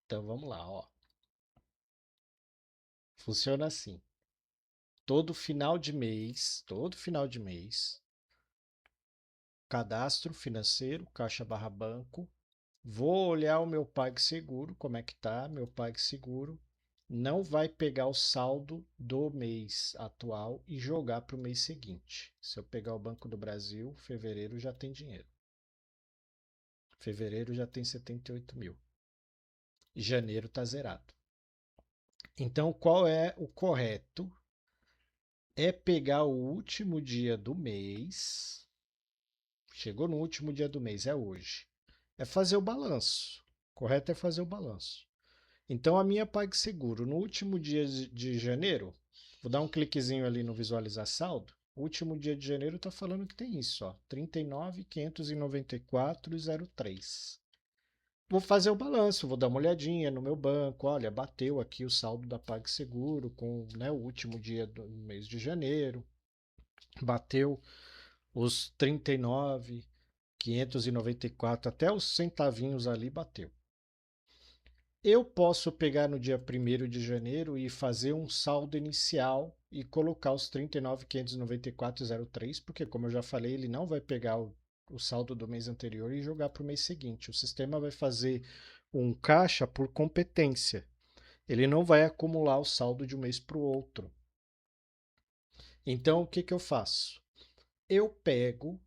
Então vamos lá, ó. Funciona assim. Todo final de mês, cadastro financeiro, caixa barra banco. Vou olhar o meu PagSeguro, como é que tá, meu PagSeguro. Não vai pegar o saldo do mês atual e jogar para o mês seguinte. Se eu pegar o Banco do Brasil, fevereiro já tem dinheiro. Fevereiro já tem 78 mil. Janeiro está zerado. Então, qual é o correto? É pegar o último dia do mês. Chegou no último dia do mês, é hoje. É fazer o balanço. Correto é fazer o balanço. Então, a minha PagSeguro, no último dia de janeiro, vou dar um cliquezinho ali no visualizar saldo. O último dia de janeiro está falando que tem isso, ó, 39.594,03. Vou fazer o balanço, vou dar uma olhadinha no meu banco. Olha, bateu aqui o saldo da PagSeguro com, né, o último dia do mês de janeiro. Bateu os 39.594, até os centavinhos ali bateu. Eu posso pegar no dia 1º de janeiro e fazer um saldo inicial e colocar os 39.594,03, porque, como eu já falei, ele não vai pegar o saldo do mês anterior e jogar para o mês seguinte. O sistema vai fazer um caixa por competência. Ele não vai acumular o saldo de um mês para o outro. Então, o que eu faço? Eu pego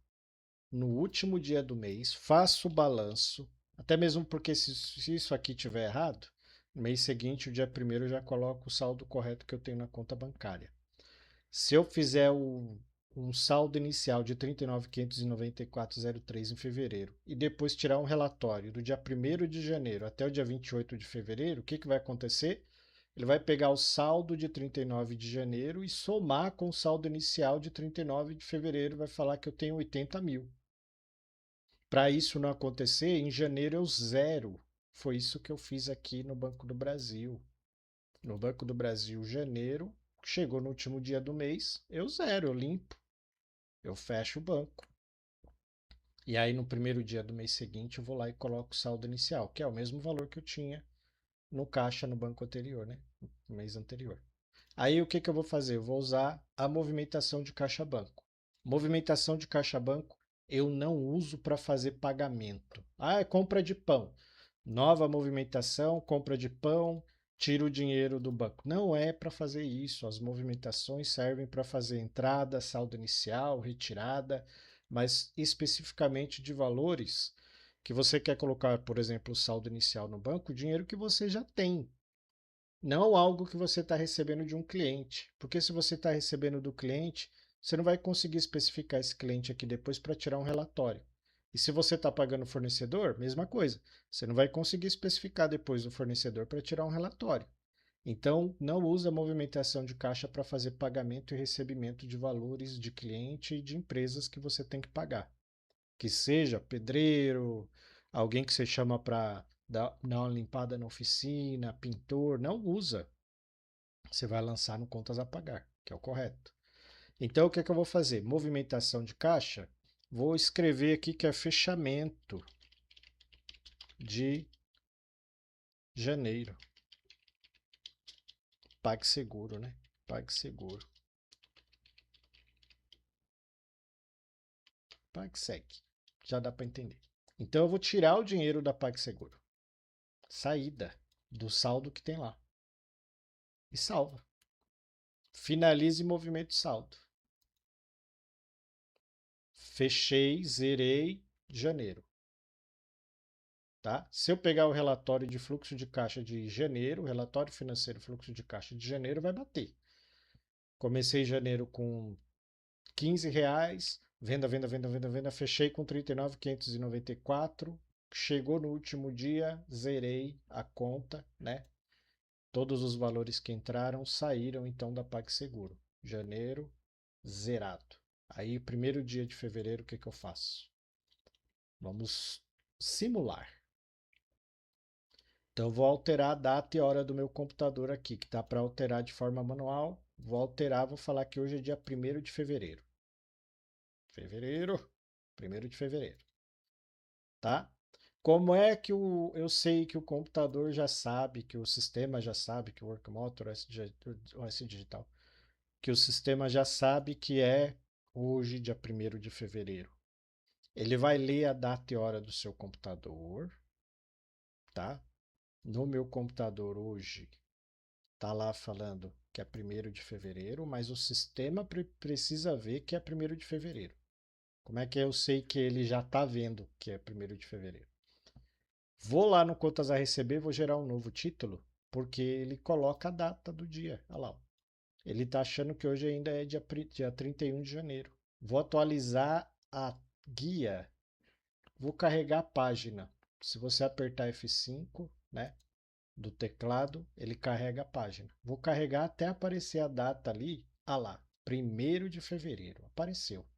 no último dia do mês, faço o balanço, até mesmo porque se isso aqui tiver errado, no mês seguinte, o dia 1º, eu já coloco o saldo correto que eu tenho na conta bancária. Se eu fizer um saldo inicial de 39.594,03 em fevereiro e depois tirar um relatório do dia 1º de janeiro até o dia 28 de fevereiro, o que vai acontecer? Ele vai pegar o saldo de 39 de janeiro e somar com o saldo inicial de 39 de fevereiro, vai falar que eu tenho 80 mil. Para isso não acontecer, em janeiro eu zero. Foi isso que eu fiz aqui no Banco do Brasil. No Banco do Brasil, janeiro, chegou no último dia do mês, eu zero, eu limpo, eu fecho o banco. E aí no primeiro dia do mês seguinte eu vou lá e coloco o saldo inicial, que é o mesmo valor que eu tinha no caixa no banco anterior, né? No mês anterior. Aí o que eu vou fazer? Eu vou usar a movimentação de caixa-banco. Movimentação de caixa-banco eu não uso para fazer pagamento. Ah, é compra de pão. Nova movimentação, compra de pão, tira o dinheiro do banco. Não é para fazer isso. As movimentações servem para fazer entrada, saldo inicial, retirada, mas especificamente de valores que você quer colocar, por exemplo, o saldo inicial no banco, dinheiro que você já tem, não algo que você está recebendo de um cliente. Porque se você está recebendo do cliente, você não vai conseguir especificar esse cliente aqui depois para tirar um relatório. E se você está pagando o fornecedor, mesma coisa. Você não vai conseguir especificar depois o fornecedor para tirar um relatório. Então, não usa a movimentação de caixa para fazer pagamento e recebimento de valores de cliente e de empresas que você tem que pagar. Que seja pedreiro, alguém que você chama para dar uma limpada na oficina, pintor, não usa. Você vai lançar no contas a pagar, que é o correto. Então, o que eu vou fazer? Movimentação de caixa. Vou escrever aqui que é fechamento de janeiro. PagSeguro, né? PagSeguro. PagSeg. Já dá para entender. Então, eu vou tirar o dinheiro da PagSeguro. Saída do saldo que tem lá. E salva. Finalize movimento de saldo. Fechei, zerei janeiro. Tá? Se eu pegar o relatório de fluxo de caixa de janeiro, o relatório financeiro fluxo de caixa de janeiro vai bater. Comecei janeiro com R$ 15, venda, venda, venda, venda, venda, fechei com 39.594, chegou no último dia, zerei a conta, né? Todos os valores que entraram saíram então da PagSeguro. Janeiro, zerado. Aí, primeiro dia de fevereiro, o que eu faço? Vamos simular. Então, vou alterar a data e hora do meu computador aqui, que está para alterar de forma manual. Vou alterar, vou falar que hoje é dia 1º de fevereiro. Fevereiro, 1º de fevereiro. Tá? Como é que eu sei que o computador já sabe, que o sistema já sabe, que o Workmotor, o S Digital, que o sistema já sabe que é hoje, dia 1º de fevereiro? Ele vai ler a data e hora do seu computador, tá? No meu computador hoje tá lá falando que é 1º de fevereiro, mas o sistema precisa ver que é 1º de fevereiro. Como é que eu sei que ele já está vendo que é 1º de fevereiro? Vou lá no Contas a Receber, vou gerar um novo título, porque ele coloca a data do dia. Olha lá. Ele está achando que hoje ainda é dia 31 de janeiro. Vou atualizar a guia, vou carregar a página. Se você apertar F5, né, do teclado, ele carrega a página. Vou carregar até aparecer a data ali. Ah lá, 1º de fevereiro. Apareceu.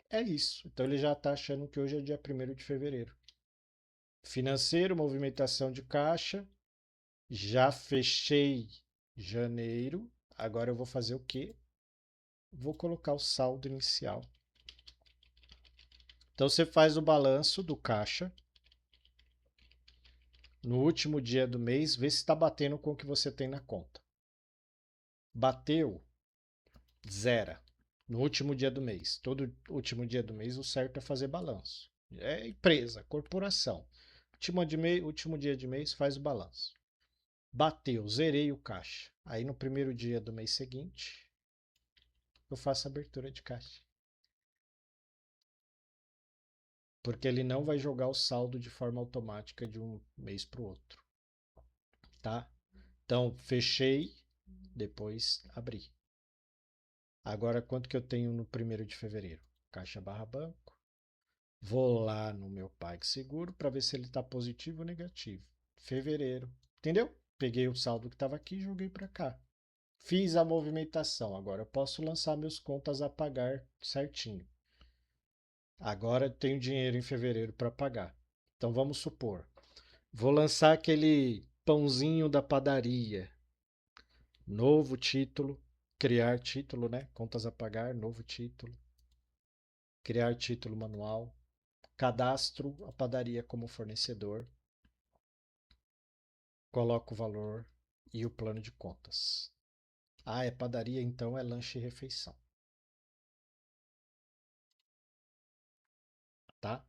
É isso. Então ele já está achando que hoje é dia 1º de fevereiro. Financeiro, movimentação de caixa. Já fechei janeiro. Agora eu vou fazer o quê? Vou colocar o saldo inicial. Então você faz o balanço do caixa no último dia do mês, vê se está batendo com o que você tem na conta. Bateu, zera. No último dia do mês. Todo último dia do mês o certo é fazer balanço. É empresa, corporação. Último dia de mês faz o balanço. Bateu, zerei o caixa. Aí no primeiro dia do mês seguinte, eu faço a abertura de caixa. Porque ele não vai jogar o saldo de forma automática de um mês para o outro. Tá? Então, fechei, depois abri. Agora, quanto que eu tenho no 1º de fevereiro? Caixa barra banco. Vou lá no meu PagSeguro para ver se ele está positivo ou negativo. Fevereiro. Entendeu? Peguei o saldo que estava aqui e joguei para cá. Fiz a movimentação. Agora eu posso lançar meus contas a pagar certinho. Agora eu tenho dinheiro em fevereiro para pagar. Então vamos supor. Vou lançar aquele pãozinho da padaria. Novo título. Criar título, né? Contas a pagar, novo título. Criar título manual. Cadastro a padaria como fornecedor. Coloco o valor e o plano de contas. Ah, é padaria, então é lanche e refeição. Tá?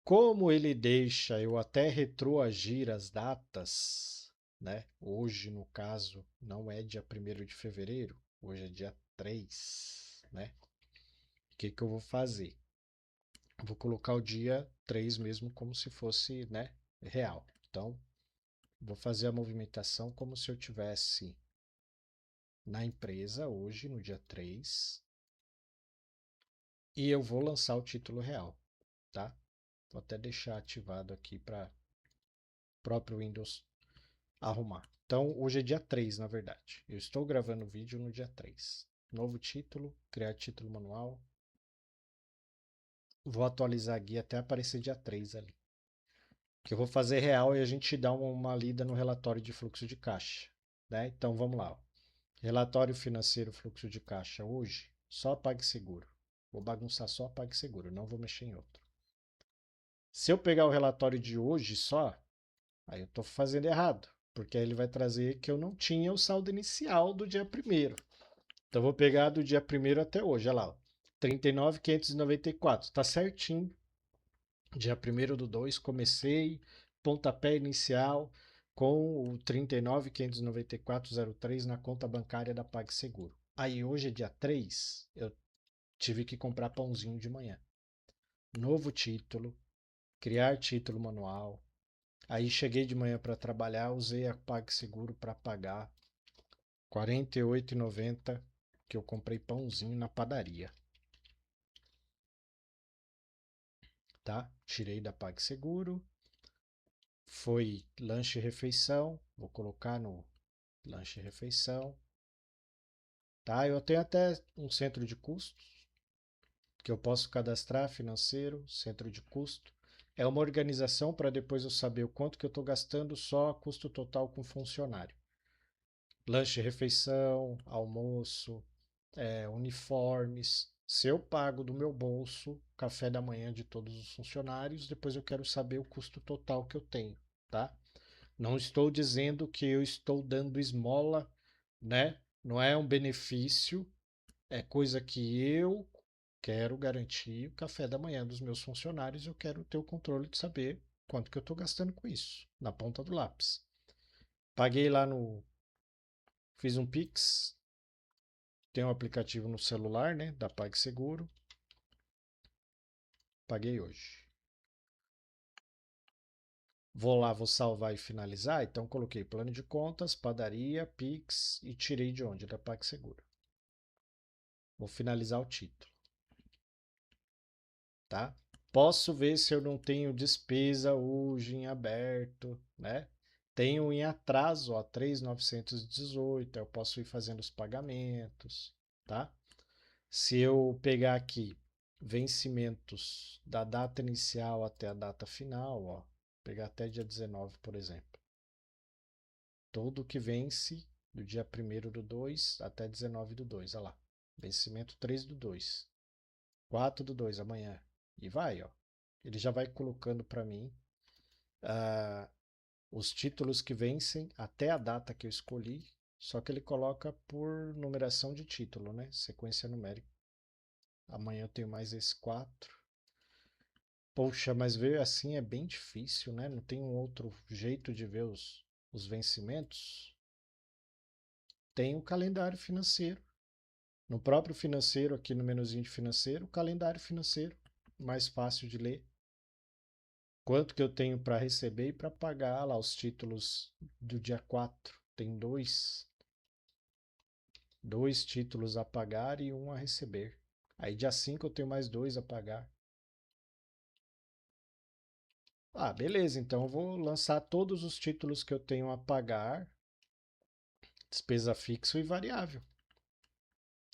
Como ele deixa eu até retroagir as datas, né? Hoje, no caso, não é dia 1º de fevereiro, hoje é dia 3, né? O que que eu vou fazer? Vou colocar o dia 3 mesmo como se fosse, né, real. Então, vou fazer a movimentação como se eu tivesse na empresa hoje, no dia 3, e eu vou lançar o título real, tá? Vou até deixar ativado aqui para o próprio Windows arrumar. Então, hoje é dia 3, na verdade. Eu estou gravando o vídeo no dia 3. Novo título, criar título manual. Vou atualizar a guia até aparecer dia 3 ali. O que eu vou fazer real é a gente dar uma lida no relatório de fluxo de caixa, né? Então, vamos lá. Relatório financeiro, fluxo de caixa hoje, só PagSeguro. Vou bagunçar só PagSeguro, não vou mexer em outro. Se eu pegar o relatório de hoje só, aí eu estou fazendo errado, porque aí ele vai trazer que eu não tinha o saldo inicial do dia 1º. Então, eu vou pegar do dia 1º até hoje, olha lá, 39.594, está certinho. Dia 1º do 2, comecei, pontapé inicial com o 39.594,03 na conta bancária da PagSeguro. Aí hoje é dia 3, eu tive que comprar pãozinho de manhã. Novo título, criar título manual. Aí cheguei de manhã para trabalhar, usei a PagSeguro para pagar R$ 48,90 que eu comprei pãozinho na padaria, tá? Tirei da PagSeguro, foi lanche e refeição, vou colocar no lanche e refeição, tá? Eu tenho até um centro de custos que eu posso cadastrar, financeiro, centro de custo. É uma organização para depois eu saber o quanto que eu estou gastando só custo total com funcionário. Lanche e refeição, almoço, uniformes. Se eu pago do meu bolso, café da manhã de todos os funcionários, depois eu quero saber o custo total que eu tenho, tá? Não estou dizendo que eu estou dando esmola, né? Não é um benefício, é coisa que eu quero garantir o café da manhã dos meus funcionários, eu quero ter o controle de saber quanto que eu estou gastando com isso, na ponta do lápis. Paguei lá no. Fiz um Pix, tem um aplicativo no celular, né? Da PagSeguro. Paguei hoje. Vou lá, vou salvar e finalizar. Então coloquei plano de contas, padaria, Pix e tirei de onde? Da PagSeguro. Vou finalizar o título, tá? Posso ver se eu não tenho despesa hoje em aberto, né? Tenho em atraso, ó, 3.918, eu posso ir fazendo os pagamentos, tá? Se eu pegar aqui vencimentos da data inicial até a data final, ó, pegar até dia 19, por exemplo. Todo que vence do dia 1º do 2 até 19 do 2, olha lá. Vencimento 3 do 2, 4 do 2 amanhã. E vai, ó. Ele já vai colocando para mim ah, os títulos que vencem até a data que eu escolhi, só que ele coloca por numeração de título, né? Sequência numérica. Amanhã eu tenho mais esse 4. Poxa, mas ver assim é bem difícil, né? Não tem um outro jeito de ver os vencimentos. Tem o calendário financeiro. No próprio financeiro, aqui no menuzinho de financeiro, o calendário financeiro, mais fácil de ler. Quanto que eu tenho para receber e para pagar lá os títulos do dia 4. Tem dois títulos a pagar e um a receber. Aí dia 5 eu tenho mais dois a pagar. Ah, beleza, então eu vou lançar todos os títulos que eu tenho a pagar, despesa fixa e variável.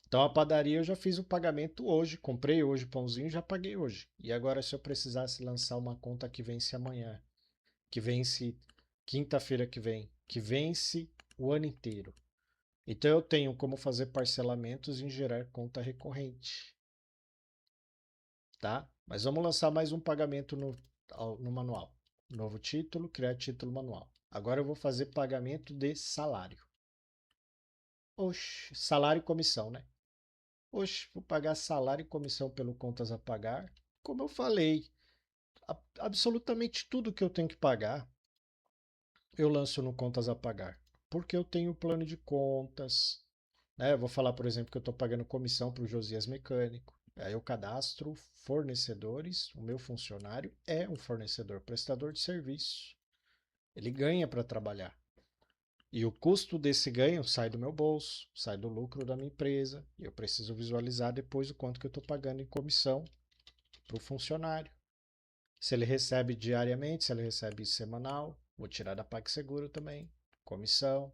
Então a padaria eu já fiz o pagamento hoje, comprei hoje o pãozinho, já paguei hoje. E agora se eu precisasse lançar uma conta que vence amanhã, que vence quinta-feira que vence o ano inteiro. Então eu tenho como fazer parcelamentos e gerar conta recorrente, tá? Mas vamos lançar mais um pagamento no manual. Novo título, criar título manual. Agora eu vou fazer pagamento de salário. Oxe, salário e comissão, né? Oxe, vou pagar salário e comissão pelo contas a pagar. Como eu falei, absolutamente tudo que eu tenho que pagar, eu lanço no contas a pagar. Porque eu tenho plano de contas, né? Eu vou falar, por exemplo, que eu estou pagando comissão para o Josias Mecânico. Aí eu cadastro fornecedores. O meu funcionário é um fornecedor prestador de serviço. Ele ganha para trabalhar. E o custo desse ganho sai do meu bolso, sai do lucro da minha empresa. E eu preciso visualizar depois o quanto que eu estou pagando em comissão para o funcionário. Se ele recebe diariamente, se ele recebe semanal, vou tirar da PagSeguro também. Comissão,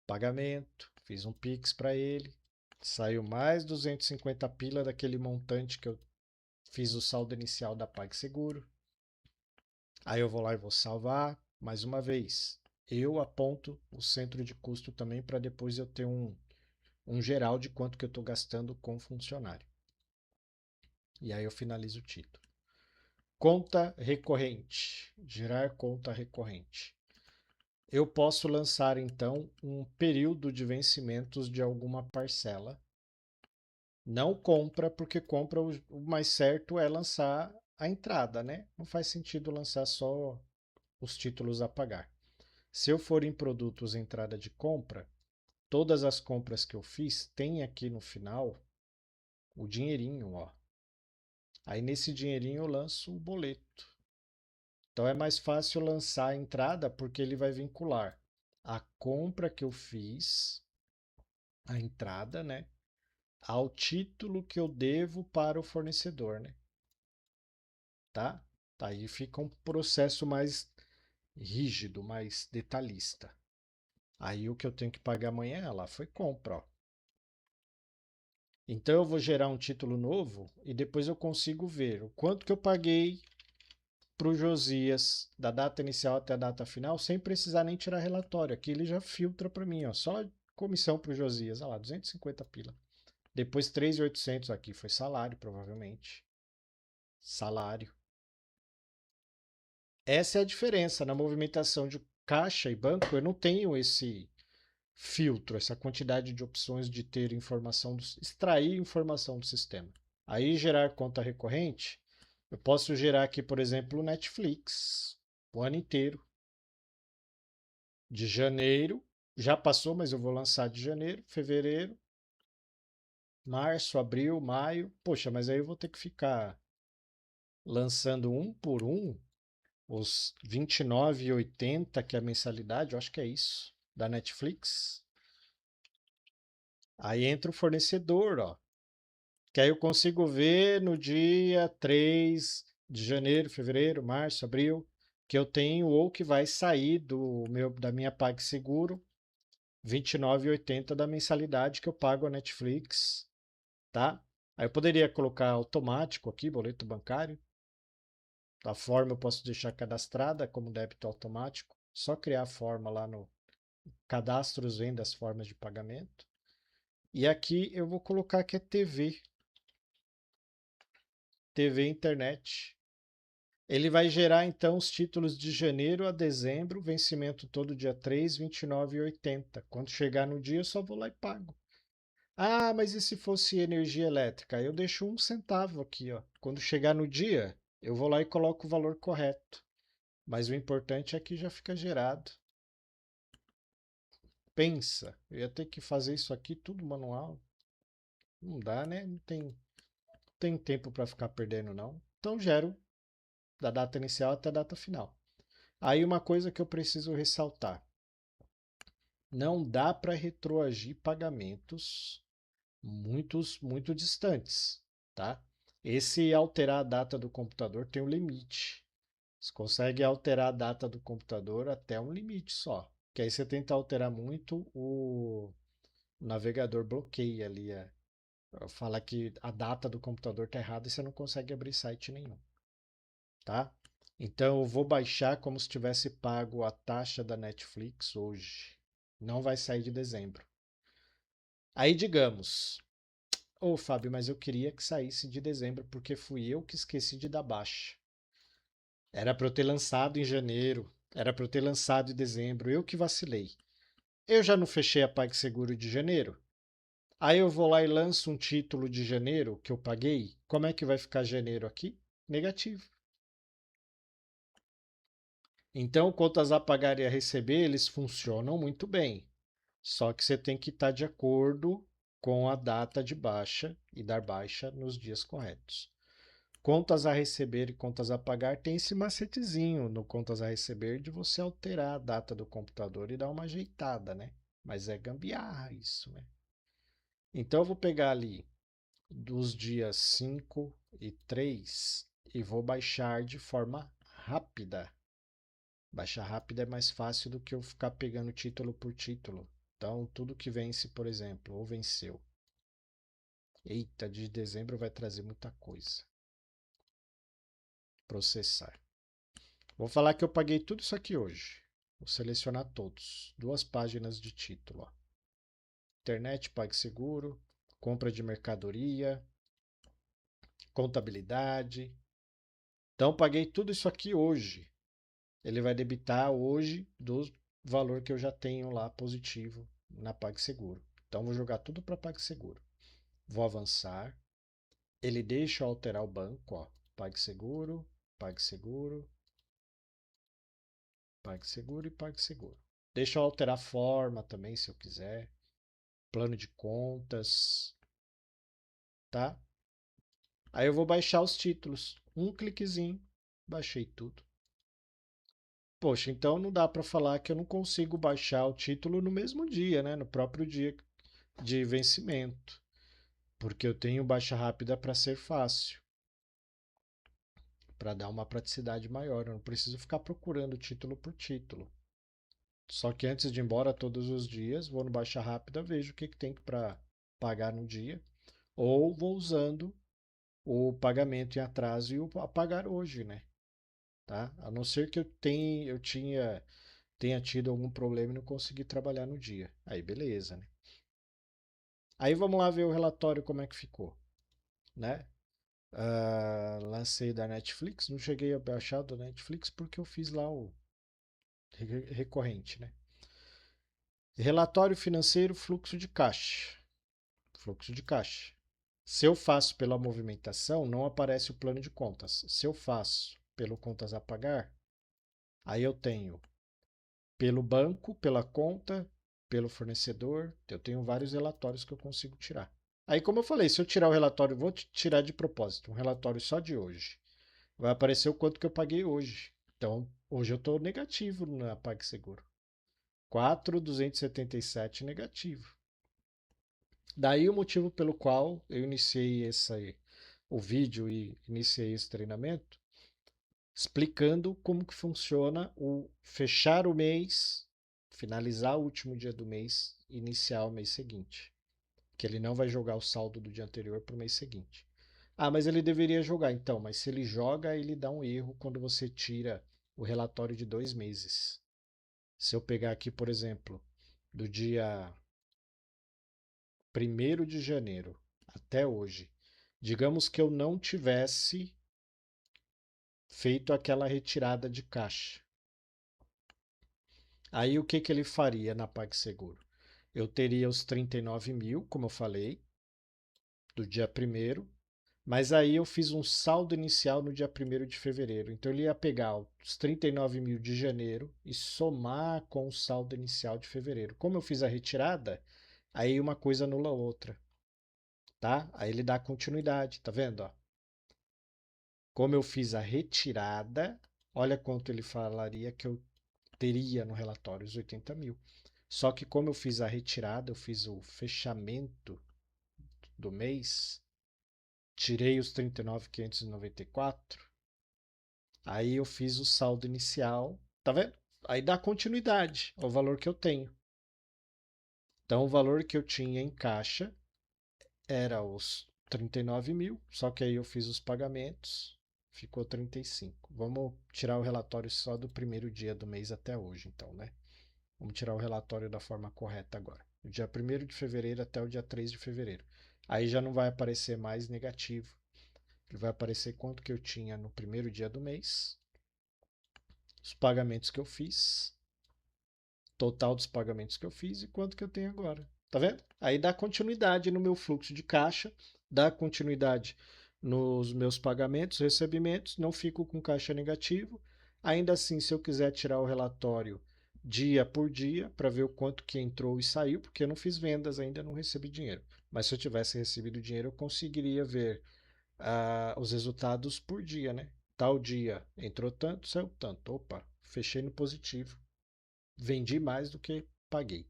pagamento, fiz um Pix para ele. Saiu mais 250 pila daquele montante que eu fiz o saldo inicial da PagSeguro. Aí eu vou lá e vou salvar mais uma vez. Eu aponto o centro de custo também para depois eu ter um geral de quanto que eu estou gastando com funcionário. E aí eu finalizo o título. Conta recorrente. Gerar conta recorrente. Eu posso lançar então um período de vencimentos de alguma parcela. Não compra, porque compra o mais certo é lançar a entrada, né? Não faz sentido lançar só os títulos a pagar. Se eu for em produtos entrada de compra, todas as compras que eu fiz tem aqui no final o dinheirinho, ó. Aí nesse dinheirinho eu lanço o boleto. Então é mais fácil lançar a entrada porque ele vai vincular a compra que eu fiz, a entrada, né, ao título que eu devo para o fornecedor, né? Tá? Aí fica um processo mais rígido, mais detalhista. Aí o que eu tenho que pagar amanhã lá foi compra, ó. Então eu vou gerar um título novo e depois eu consigo ver o quanto que eu paguei para o Josias da data inicial até a data final sem precisar nem tirar relatório. Aqui ele já filtra para mim, ó, só comissão para o Josias, olha lá, 250 pila. Depois 3.800 aqui foi salário, provavelmente. salário. Essa é a diferença. Na movimentação de caixa e banco, eu não tenho esse filtro, essa quantidade de opções de ter informação, extrair informação do sistema. Aí, gerar conta recorrente, eu posso gerar aqui, por exemplo, o Netflix, o ano inteiro, de janeiro. Já passou, mas eu vou lançar de janeiro, fevereiro, março, abril, maio. Poxa, mas aí eu vou ter que ficar lançando um por um os 29,80 que é a mensalidade, eu acho que é isso, da Netflix. Aí entra o fornecedor, ó, que aí eu consigo ver no dia 3 de janeiro, fevereiro, março, abril, que eu tenho ou que vai sair da minha PagSeguro, 29,80 da mensalidade que eu pago a Netflix, tá? Aí eu poderia colocar automático aqui, boleto bancário. A forma eu posso deixar cadastrada como débito automático. Só criar a forma lá no cadastros, vem das formas de pagamento. E aqui eu vou colocar que é TV. TV internet. Ele vai gerar então os títulos de janeiro a dezembro, vencimento todo dia 3, 29,80. Quando chegar no dia, eu só vou lá e pago. Ah, mas e se fosse energia elétrica? Eu deixo 1 centavo aqui, ó. Quando chegar no dia, eu vou lá e coloco o valor correto. Mas o importante é que já fica gerado. Pensa, eu ia ter que fazer isso aqui tudo manual. Não dá, né? Não tem tempo para ficar perdendo, não. Então gero da data inicial até a data final. Aí uma coisa que eu preciso ressaltar: não dá para retroagir pagamentos muito distantes, tá? Esse alterar a data do computador tem um limite. Você consegue alterar a data do computador até um limite só. Que aí você tenta alterar muito, o navegador bloqueia ali. Fala que a data do computador está errada e você não consegue abrir site nenhum, tá? Então eu vou baixar como se tivesse pago a taxa da Netflix hoje. Não vai sair de dezembro. Aí digamos, ô Fábio, mas eu queria que saísse de dezembro porque fui eu que esqueci de dar baixa. Era para eu ter lançado em janeiro, era para eu ter lançado em dezembro, eu que vacilei. Eu já não fechei a PagSeguro de janeiro? Aí eu vou lá e lanço um título de janeiro que eu paguei. Como é que vai ficar janeiro aqui? Negativo. Então, contas a pagar e a receber, eles funcionam muito bem. Só que você tem que estar de acordo com a data de baixa e dar baixa nos dias corretos. Contas a receber e contas a pagar tem esse macetezinho no contas a receber de você alterar a data do computador e dar uma ajeitada, né? Mas é gambiarra isso, né? Então eu vou pegar ali dos dias 5 e 3 e vou baixar de forma rápida. Baixar rápida é mais fácil do que eu ficar pegando título por título. Então, tudo que vence, por exemplo, ou venceu. Eita, de dezembro vai trazer muita coisa. Processar. Vou falar que eu paguei tudo isso aqui hoje. Vou selecionar todos. 2 páginas de título. Ó. Internet, PagSeguro, compra de mercadoria, contabilidade. Então, paguei tudo isso aqui hoje. Ele vai debitar hoje do valor que eu já tenho lá positivo na PagSeguro. Então, vou jogar tudo para PagSeguro. Vou avançar. Ele deixa eu alterar o banco, ó. PagSeguro, PagSeguro, PagSeguro e PagSeguro. Deixa eu alterar a forma também, se eu quiser. Plano de contas, tá? Aí eu vou baixar os títulos. Um cliquezinho, baixei tudo. Poxa, então não dá para falar que eu não consigo baixar o título no mesmo dia, né? No próprio dia de vencimento, porque eu tenho baixa rápida para ser fácil, para dar uma praticidade maior. Eu não preciso ficar procurando título por título. Só que antes de ir embora todos os dias, vou no baixa rápida, vejo o que tem para pagar no dia, ou vou usando o pagamento em atraso e o a pagar hoje, né? Tá? A não ser que tenha tido algum problema e não consegui trabalhar no dia. Aí beleza, né? Aí vamos lá ver o relatório como é que ficou, né? Lancei da Netflix, não cheguei a baixar da Netflix porque eu fiz lá o recorrente, né? Relatório financeiro, fluxo de caixa. Fluxo de caixa. Se eu faço pela movimentação, não aparece o plano de contas. Se eu faço pelo contas a pagar, aí eu tenho pelo banco, pela conta, pelo fornecedor, eu tenho vários relatórios que eu consigo tirar. Aí, como eu falei, se eu tirar o relatório, vou tirar de propósito, um relatório só de hoje. Vai aparecer o quanto que eu paguei hoje. Então, hoje eu estou negativo na PagSeguro. 4.277 negativo. Daí o motivo pelo qual eu iniciei o vídeo e iniciei esse treinamento, explicando como que funciona o fechar o mês, finalizar o último dia do mês, iniciar o mês seguinte. Que ele não vai jogar o saldo do dia anterior para o mês seguinte. Ah, mas ele deveria jogar então, mas se ele joga, ele dá um erro quando você tira o relatório de 2 meses. Se eu pegar aqui, por exemplo, do dia 1º de janeiro até hoje, digamos que eu não tivesse feito aquela retirada de caixa. Aí o que, que ele faria na PagSeguro? Eu teria os 39 mil, como eu falei, do dia 1º, mas aí eu fiz um saldo inicial no dia 1º de fevereiro. Então ele ia pegar os 39 mil de janeiro e somar com o saldo inicial de fevereiro. Como eu fiz a retirada, aí uma coisa anula a outra, tá? Aí ele dá continuidade, tá vendo? Ó? Como eu fiz a retirada, olha quanto ele falaria que eu teria no relatório, os 80 mil. Só que como eu fiz a retirada, eu fiz o fechamento do mês, tirei os 39.594, aí eu fiz o saldo inicial, tá vendo? Aí dá continuidade ao valor que eu tenho. Então o valor que eu tinha em caixa era os 39 mil, só que aí eu fiz os pagamentos, ficou 35. Vamos tirar o relatório só do 1º dia do mês até hoje, então, né? Vamos tirar o relatório da forma correta agora. Do dia 1º de fevereiro até o dia 3 de fevereiro. Aí já não vai aparecer mais negativo. Ele vai aparecer quanto que eu tinha no 1º dia do mês, os pagamentos que eu fiz, total dos pagamentos que eu fiz e quanto que eu tenho agora. Tá vendo? Aí dá continuidade no meu fluxo de caixa, dá continuidade nos meus pagamentos, recebimentos, não fico com caixa negativo. Ainda assim, se eu quiser tirar o relatório dia por dia para ver o quanto que entrou e saiu, porque eu não fiz vendas ainda, não recebi dinheiro. Mas se eu tivesse recebido dinheiro, eu conseguiria ver os resultados por dia, né? Tal dia entrou tanto, saiu tanto. Opa, fechei no positivo. Vendi mais do que paguei.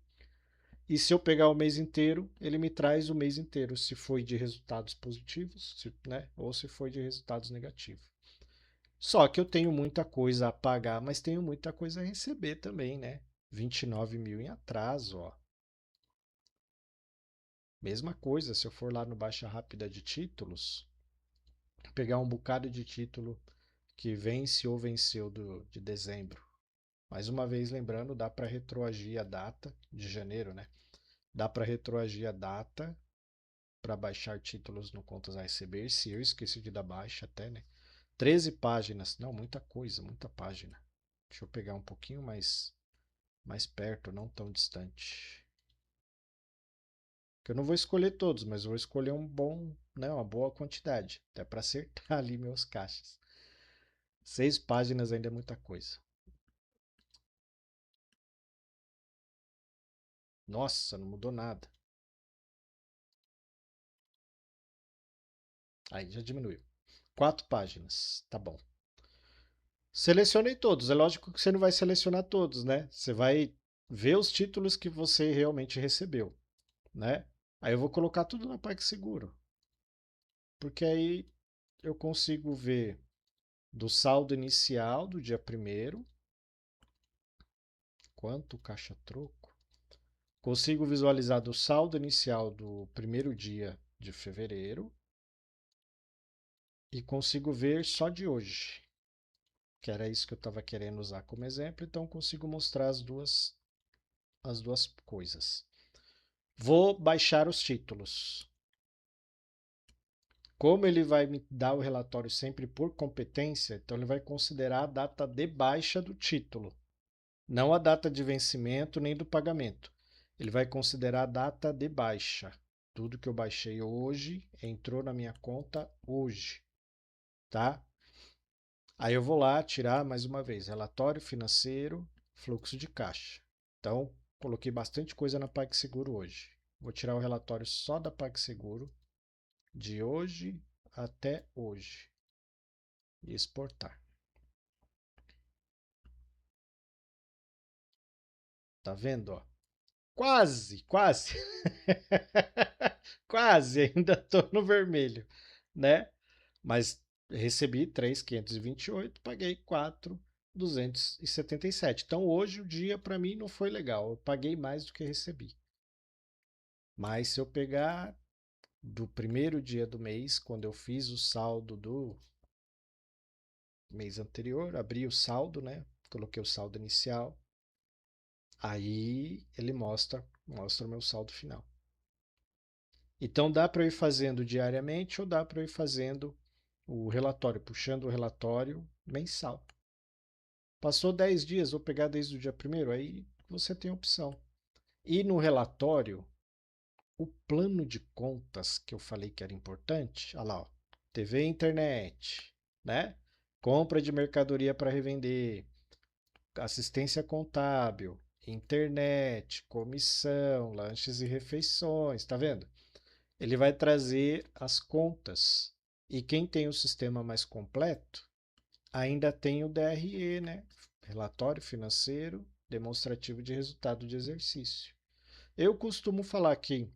E se eu pegar o mês inteiro, ele me traz o mês inteiro, se foi de resultados positivos, né? Ou se foi de resultados negativos. Só que eu tenho muita coisa a pagar, mas tenho muita coisa a receber também, né? 29 mil em atraso, ó. Mesma coisa, se eu for lá no Baixa Rápida de Títulos, pegar um bocado de título que vence ou venceu de dezembro. Mais uma vez, lembrando, dá para retroagir a data de janeiro, né? Dá para retroagir a data para baixar títulos no Contas a Receber, se eu esqueci de dar baixa até, né? 13 páginas, não, muita coisa, muita página. Deixa eu pegar um pouquinho mais perto, não tão distante. Que eu não vou escolher todos, mas vou escolher um bom, né, uma boa quantidade, até para acertar ali meus caixas. 6 páginas ainda é muita coisa. Nossa, não mudou nada. Aí já diminuiu. 4 páginas, tá bom. Selecionei todos. É lógico que você não vai selecionar todos, né? Você vai ver os títulos que você realmente recebeu, né? Aí eu vou colocar tudo na PagSeguro, porque aí eu consigo ver do saldo inicial do dia 1º, quanto caixa troco. Consigo visualizar do saldo inicial do 1º dia de fevereiro e consigo ver só de hoje, que era isso que eu estava querendo usar como exemplo, então consigo mostrar as duas coisas. Vou baixar os títulos. Como ele vai me dar o relatório sempre por competência, então ele vai considerar a data de baixa do título, não a data de vencimento nem do pagamento. Ele vai considerar a data de baixa. Tudo que eu baixei hoje entrou na minha conta hoje, tá? Aí eu vou lá tirar mais uma vez relatório financeiro, fluxo de caixa. Então, coloquei bastante coisa na PagSeguro hoje. Vou tirar o relatório só da PagSeguro de hoje até hoje e exportar. Tá vendo, ó? Quase, quase. Quase, ainda tô no vermelho, né? Mas recebi 3.528, paguei 4.277. Então hoje o dia para mim não foi legal. Eu paguei mais do que recebi. Mas se eu pegar do primeiro dia do mês, quando eu fiz o saldo do mês anterior, abri o saldo, né? Coloquei o saldo inicial. Aí ele mostra o meu saldo final. Então dá para eu ir fazendo diariamente ou dá para eu ir fazendo o relatório, puxando o relatório mensal. Passou 10 dias, vou pegar desde o dia primeiro, aí você tem opção. E no relatório, o plano de contas que eu falei que era importante, olha lá, ó, TV e internet, né? Compra de mercadoria para revender, assistência contábil, internet, comissão, lanches e refeições, tá vendo? Ele vai trazer as contas. E quem tem o sistema mais completo ainda tem o DRE, né? Relatório financeiro demonstrativo de resultado de exercício. Eu costumo falar que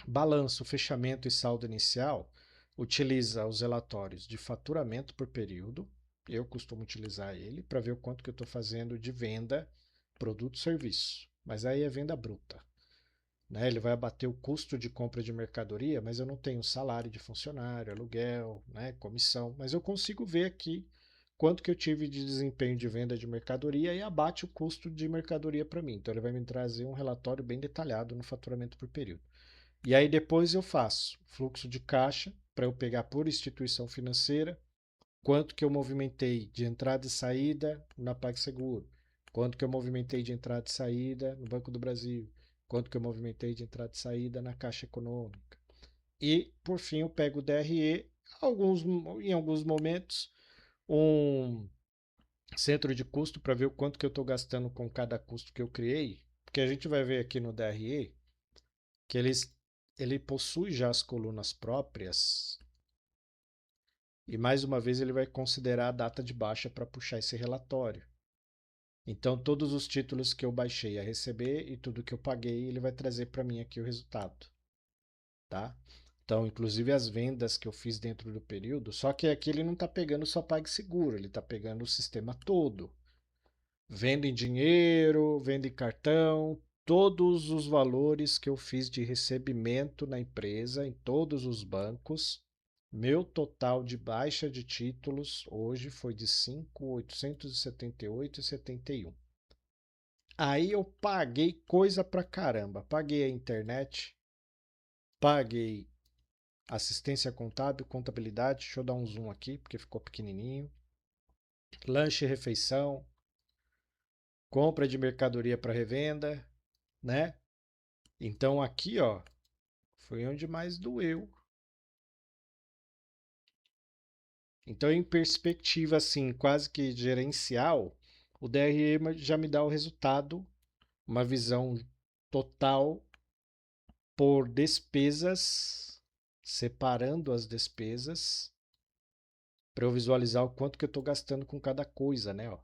balanço, fechamento e saldo inicial utiliza os relatórios de faturamento por período. Eu costumo utilizar ele para ver o quanto que eu estou fazendo de venda, produto, serviço. Mas aí é venda bruta. Né? Ele vai abater o custo de compra de mercadoria, mas eu não tenho salário de funcionário, aluguel, né? Comissão. Mas eu consigo ver aqui quanto que eu tive de desempenho de venda de mercadoria e abate o custo de mercadoria para mim. Então ele vai me trazer um relatório bem detalhado no faturamento por período. E aí depois eu faço fluxo de caixa para eu pegar por instituição financeira, quanto que eu movimentei de entrada e saída na PagSeguro, quanto que eu movimentei de entrada e saída no Banco do Brasil, quanto que eu movimentei de entrada e saída na Caixa Econômica. E, por fim, eu pego o DRE, em alguns momentos, um centro de custo para ver o quanto que eu estou gastando com cada custo que eu criei, porque a gente vai ver aqui no DRE que ele possui já as colunas próprias e mais uma vez ele vai considerar a data de baixa para puxar esse relatório. Então todos os títulos que eu baixei a receber e tudo que eu paguei, ele vai trazer para mim aqui o resultado, tá? Então, inclusive as vendas que eu fiz dentro do período, só que aqui ele não está pegando só PagSeguro, ele está pegando o sistema todo. Venda em dinheiro, venda em cartão, todos os valores que eu fiz de recebimento na empresa, em todos os bancos. Meu total de baixa de títulos hoje foi de 5.878,71. Aí eu paguei coisa pra caramba. Paguei a internet, paguei assistência contábil, contabilidade. Deixa eu dar um zoom aqui, porque ficou pequenininho. Lanche e refeição, compra de mercadoria para revenda, né? Então aqui, ó, foi onde mais doeu. Então, em perspectiva assim, quase que gerencial, o DRE já me dá o resultado, uma visão total por despesas, separando as despesas, para eu visualizar o quanto que eu estou gastando com cada coisa, né? Ó.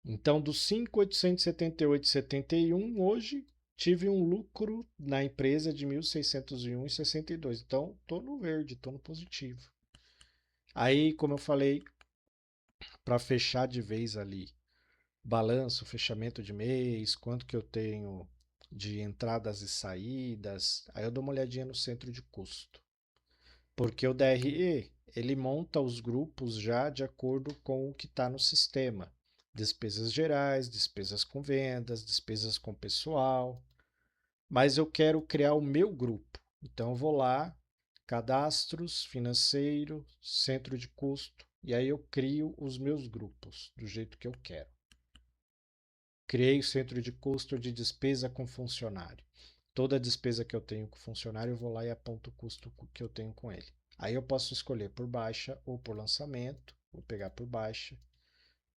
Então, dos 5.878,71, hoje tive um lucro na empresa de 1.601,62. Então, estou no verde, estou no positivo. Aí, como eu falei, para fechar de vez ali, balanço, fechamento de mês, quanto que eu tenho de entradas e saídas, aí eu dou uma olhadinha no centro de custo. Porque o DRE, ele monta os grupos já de acordo com o que está no sistema. Despesas gerais, despesas com vendas, despesas com pessoal. Mas eu quero criar o meu grupo. Então eu vou lá cadastros, financeiro, centro de custo, e aí eu crio os meus grupos do jeito que eu quero. Criei o centro de custo de despesa com funcionário. Toda despesa que eu tenho com funcionário, eu vou lá e aponto o custo que eu tenho com ele. Aí eu posso escolher por baixa ou por lançamento. Vou pegar por baixa.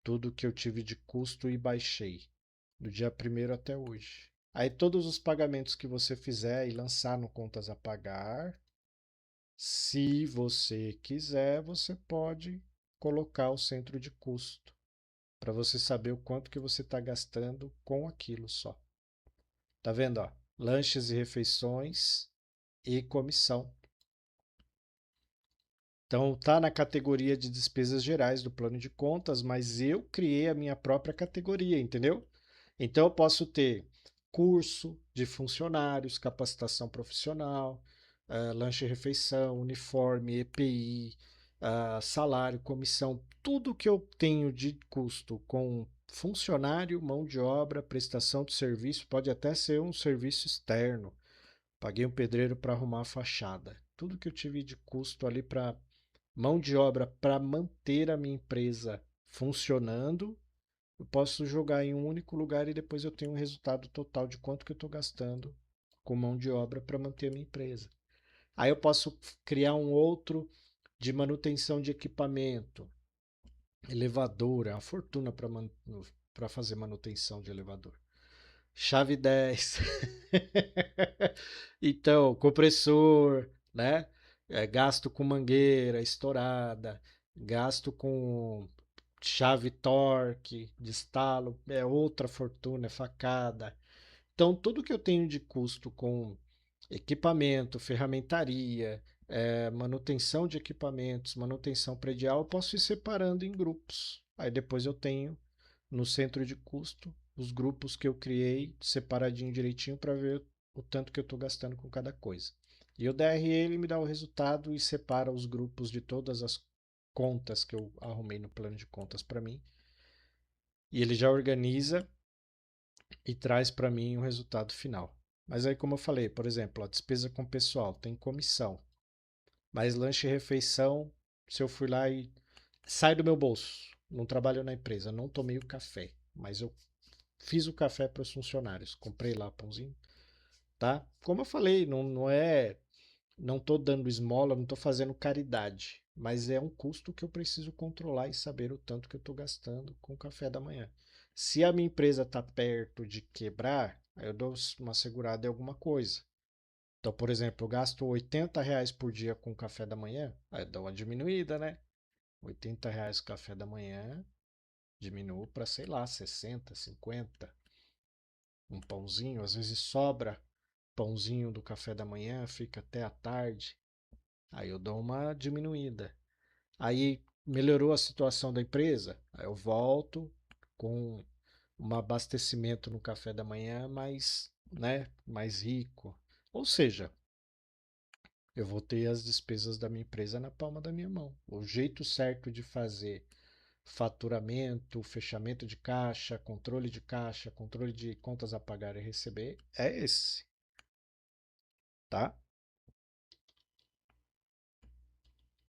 Tudo que eu tive de custo e baixei, do dia 1º até hoje. Aí todos os pagamentos que você fizer e lançar no contas a pagar, se você quiser, você pode colocar o centro de custo para você saber o quanto que você está gastando com aquilo só. Tá vendo, ó? Lanches e refeições e comissão. Então tá na categoria de despesas gerais do plano de contas, mas eu criei a minha própria categoria, entendeu? Então eu posso ter curso de funcionários, capacitação profissional, lanche e refeição, uniforme, EPI, salário, comissão, tudo que eu tenho de custo com funcionário, mão de obra, prestação de serviço, pode até ser um serviço externo. Paguei um pedreiro para arrumar a fachada. Tudo que eu tive de custo ali para mão de obra para manter a minha empresa funcionando, eu posso jogar em um único lugar e depois eu tenho um resultado total de quanto que eu estou gastando com mão de obra para manter a minha empresa. Aí eu posso criar um outro de manutenção de equipamento, elevador, é uma fortuna para fazer manutenção de elevador. Chave 10. Então, compressor, né? Gasto com mangueira estourada, gasto com chave torque de estalo, é outra fortuna, é facada. Então, tudo que eu tenho de custo com equipamento, ferramentaria, manutenção de equipamentos, manutenção predial, eu posso ir separando em grupos. Aí depois eu tenho no centro de custo os grupos que eu criei separadinho direitinho para ver o tanto que eu estou gastando com cada coisa. E o DRE ele me dá o resultado e separa os grupos de todas as contas que eu arrumei no plano de contas para mim. E ele já organiza e traz para mim o resultado final. Mas aí, como eu falei, por exemplo, a despesa com pessoal tem comissão, mas lanche e refeição, se eu fui lá e sai do meu bolso, não trabalho na empresa, não tomei o café, mas eu fiz o café para os funcionários, comprei lá pãozinho, tá? Como eu falei, não é, não estou dando esmola, não estou fazendo caridade, mas é um custo que eu preciso controlar e saber o tanto que eu estou gastando com o café da manhã. Se a minha empresa está perto de quebrar, aí eu dou uma segurada em alguma coisa. Então, por exemplo, eu gasto R$ 80 por dia com café da manhã, aí eu dou uma diminuída, né? R$ 80 café da manhã, diminuo para, sei lá, 60, 50. Um pãozinho, às vezes sobra pãozinho do café da manhã, fica até a tarde. Aí eu dou uma diminuída. Aí melhorou a situação da empresa, aí eu volto com um abastecimento no café da manhã mais, né, mais rico. Ou seja, eu vou ter as despesas da minha empresa na palma da minha mão. O jeito certo de fazer faturamento, fechamento de caixa, controle de contas a pagar e receber é esse, tá?